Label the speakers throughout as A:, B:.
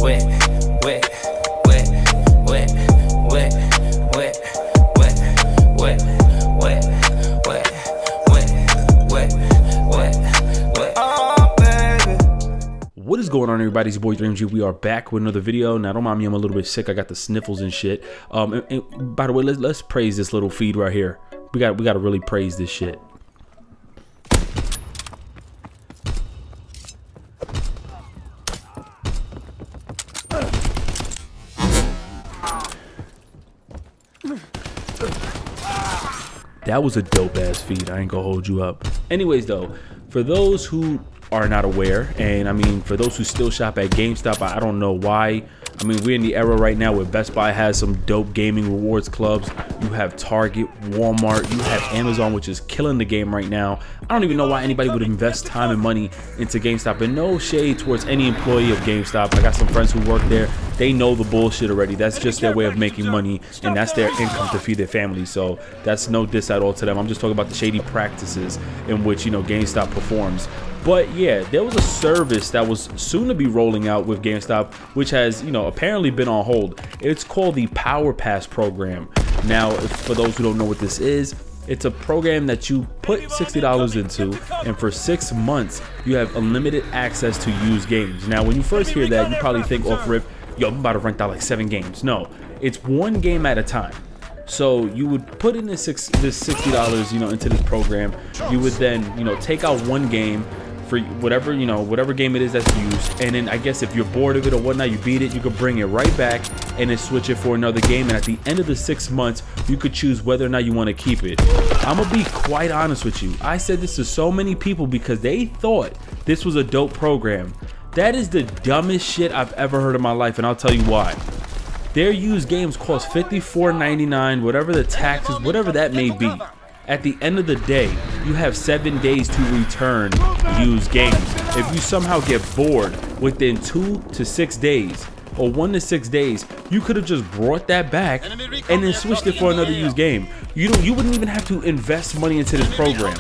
A: wet, wet, wet, wet, wet, wet, wet, wet, wet, wet, wet, wet, wet. Oh, baby.
B: What is going on, everybody? It's your boy Dream G. We are back with another video. Now, don't mind me, I'm a little bit sick. I got the sniffles and shit. And by the way, let's praise this little feed right here. We got to really praise this shit. That was a dope ass feed. I ain't gonna hold you up. Anyways, though, for those who are not aware, and I mean for those who still shop at GameStop, I don't know why. I mean, we're in the era right now where Best Buy has some dope gaming rewards clubs. You have Target, Walmart, you have Amazon, which is killing the game right now. I don't even know why anybody would invest time and money into GameStop. And no shade towards any employee of GameStop. I got some friends who work there. They know the bullshit already. That's just their way of making money, and that's their income to feed their family. So that's no diss at all to them. I'm just talking about the shady practices in which, you know, GameStop performs. But yeah, there was a service that was soon to be rolling out with GameStop, which has, you know, apparently been on hold. It's called the Power Pass program. Now, for those who don't know what this is, it's a program that you put $60 into, and for 6 months, you have unlimited access to used games. Now, when you first hear that, you probably think off rip, yo, I'm about to rent out like 7 games. No, it's one game at a time. So you would put in this $60, you know, into this program. You would then, you know, take out one game for whatever, you know, whatever game it is that's used, and then I guess if you're bored of it or whatnot, you beat it, you could bring it right back and then switch it for another game. And at the end of the 6 months, you could choose whether or not you want to keep it. I'm gonna be quite honest with you. I said this to so many people because they thought this was a dope program. That is the dumbest shit I've ever heard in my life, and I'll tell you why. Their used games cost $54.99, whatever the taxes, whatever that may be. At the end of the day, you have 7 days to return used games. If you somehow get bored within 2 to 6 days or 1 to 6 days, you could have just brought that back and then switched it for another used game. You wouldn't even have to invest money into this program.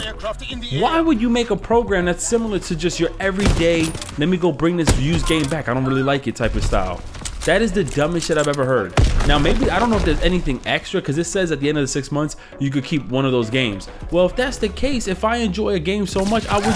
B: Why would you make a program that's similar to just your everyday, let me go bring this used game back, I don't really like it type of style? That is the dumbest shit I've ever heard. Now, maybe, I don't know if there's anything extra, because it says at the end of the 6 months, you could keep one of those games. Well, if that's the case, if I enjoy a game so much, I would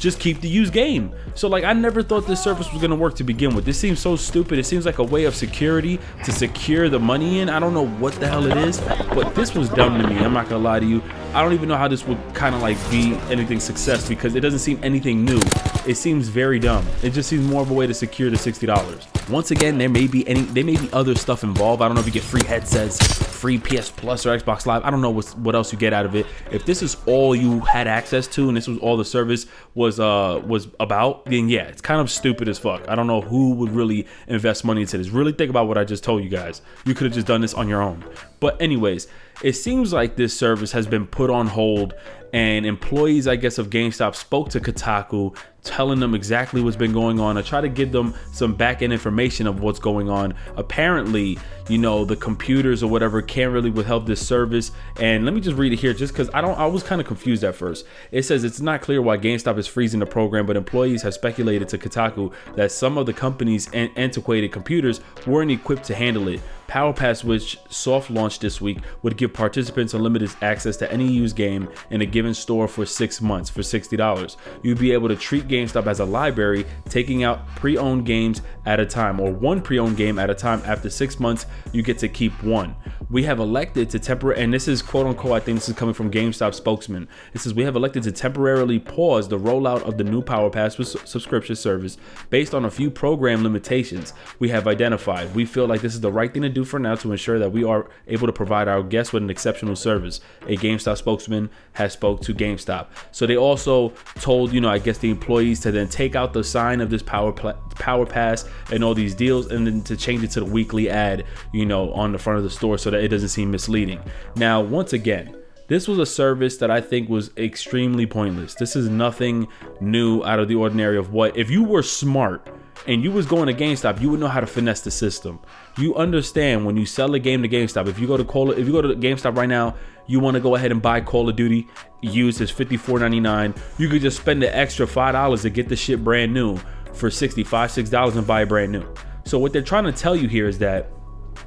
B: just keep the used game. So, like, I never thought this service was gonna work to begin with. This seems so stupid. It seems like a way of security to secure the money in. I don't know what the hell it is, but this was dumb to me. I'm not gonna lie to you. I don't even know how this would kind of like be anything success, because it doesn't seem anything new. It seems very dumb. It just seems more of a way to secure the $60. Once again, there may be other stuff involved. I don't know if you get free headsets, free PS Plus or Xbox Live. I don't know what else you get out of it. If this is all you had access to and this was all the service was about, then yeah, it's kind of stupid as fuck. I don't know who would really invest money into this. Really think about what I just told you guys. You could have just done this on your own. But anyways, it seems like this service has been put on hold, and employees, I guess, of GameStop spoke to Kotaku, telling them exactly what's been going on. I try to give them some back-end information of what's going on. Apparently, you know, the computers or whatever can't really withhold this service. And let me just read it here, just because I was kind of confused at first. It says it's not clear why GameStop is freezing the program, but employees have speculated to Kotaku that some of the company's antiquated computers weren't equipped to handle it. Power Pass, which soft launched this week, would give participants unlimited access to any used game in a given store for 6 months for $60. You'd be able to treat GameStop as a library, taking out pre-owned games at a time, or one pre-owned game at a time. After 6 months, you get to keep one. We have elected to temporarily, and this is quote unquote, I think this is coming from GameStop spokesman. It says, we have elected to temporarily pause the rollout of the new Power Pass subscription service based on a few program limitations we have identified. We feel like this is the right thing to do for now to ensure that we are able to provide our guests with an exceptional service. A GameStop spokesman has spoke to GameStop. So they also told, you know, I guess the employees to then take out the sign of this Power Pass and all these deals, and then to change it to the weekly ad, you know, on the front of the store, so that it doesn't seem misleading. Now, once again, this was a service that I think was extremely pointless. This is nothing new out of the ordinary of what, if you were smart and you was going to GameStop, you would know how to finesse the system. You understand when you sell a game to GameStop, if you go to GameStop right now, you want to go ahead and buy Call of Duty, use this $54.99, you could just spend the extra $5 to get the shit brand new for $65, $6 and buy it brand new. So what they're trying to tell you here is that,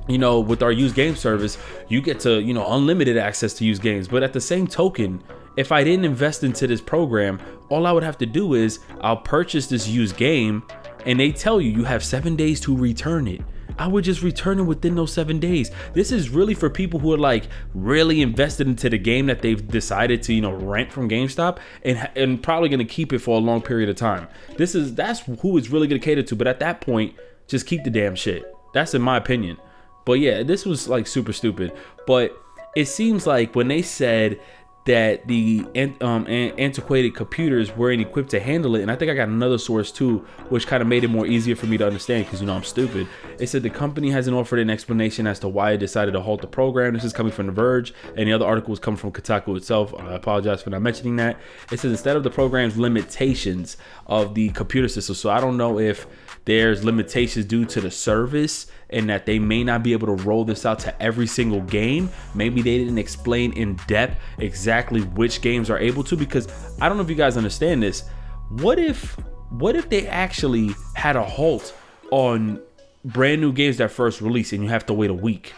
B: you know, with our used game service, you get to, you know, unlimited access to used games. But at the same token, if I didn't invest into this program, all I would have to do is I'll purchase this used game and they tell you you have 7 days to return it. I would just return it within those 7 days. This is really for people who are like really invested into the game that they've decided to, you know, rent from GameStop and probably going to keep it for a long period of time. That's who it's really going to cater to. But at that point, just keep the damn shit. That's in my opinion. But yeah, this was like super stupid. But it seems like when they said that the antiquated computers weren't equipped to handle it, and I think I got another source too, which kind of made it more easier for me to understand because, you know, I'm stupid. It said the company hasn't offered an explanation as to why it decided to halt the program. This is coming from The Verge, and the other article was coming from Kotaku itself. I apologize for not mentioning that. It says instead of the program's limitations of the computer system. So I don't know if there's limitations due to the service and that they may not be able to roll this out to every single game. Maybe they didn't explain in depth exactly which games are able to, because I don't know if you guys understand this. What if they actually had a halt on brand new games that first release and you have to wait a week?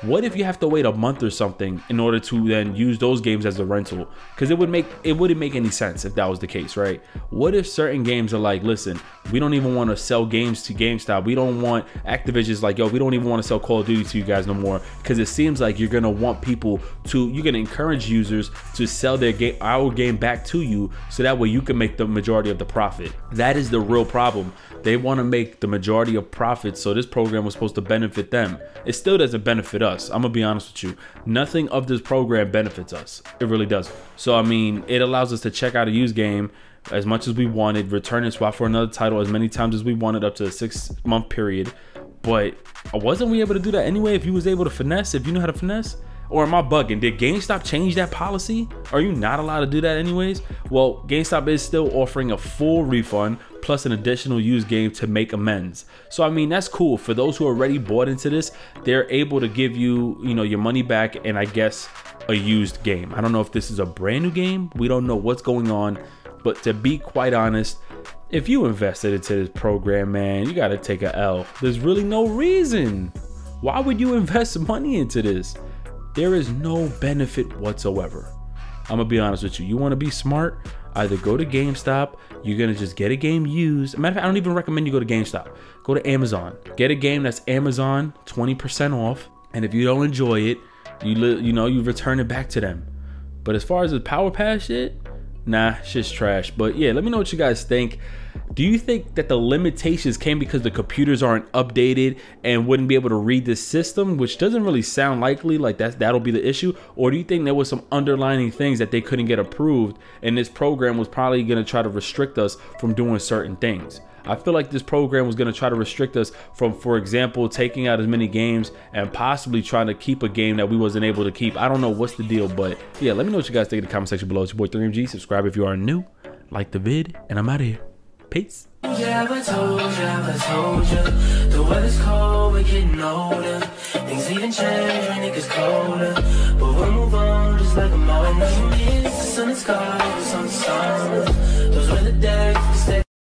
B: What if you have to wait a month or something in order to then use those games as a rental? Because it wouldn't make any sense if that was the case, right? What if certain games are like, listen, we don't even want to sell games to GameStop. We don't want Activision's like, yo, we don't even want to sell Call of Duty to you guys no more, because it seems like you're gonna want people to, you're gonna encourage users to sell their game, our game back to you, so that way you can make the majority of the profit. That is the real problem. They want to make the majority of profits, so this program was supposed to benefit them. It still doesn't benefit us. I'm gonna be honest with you. Nothing of this program benefits us. It really doesn't. So I mean, it allows us to check out a used game as much as we wanted, return and swap for another title as many times as we wanted, up to a 6-month period. But wasn't we able to do that anyway if you was able to finesse, if you know how to finesse? Or am I bugging? Did GameStop change that policy? Are you not allowed to do that anyways? Well, GameStop is still offering a full refund plus an additional used game to make amends. So I mean, that's cool. For those who already bought into this, they're able to give you, you know, your money back and I guess a used game. I don't know if this is a brand new game. We don't know what's going on, but to be quite honest, if you invested into this program, man, you got to take a L. There's really no reason. Why would you invest money into this? There is no benefit whatsoever. I'm gonna be honest with you. You want to be smart? Either go to GameStop. You're gonna just get a game used. Matter of fact, I don't even recommend you go to GameStop. Go to Amazon. Get a game that's Amazon 20% off. And if you don't enjoy it, you return it back to them. But as far as the Power Pass shit, nah, shit's trash. But yeah, let me know what you guys think. Do you think that the limitations came because the computers aren't updated and wouldn't be able to read this system, which doesn't really sound likely, like that'll be the issue? Or do you think there was some underlying things that they couldn't get approved and this program was probably going to try to restrict us from doing certain things? I feel like this program was going to try to restrict us from, for example, taking out as many games and possibly trying to keep a game that we wasn't able to keep. I don't know what's the deal, but yeah, let me know what you guys think in the comment section below. It's your boy 3MG. Subscribe if you are new, like the vid, and I'm out of here. Peace.
A: Yeah, I told you, the weather's cold, we're getting older. Things even change when it gets colder. But we'll move on just like a mountain. The sun is gone, the sun's summer. Those were the days.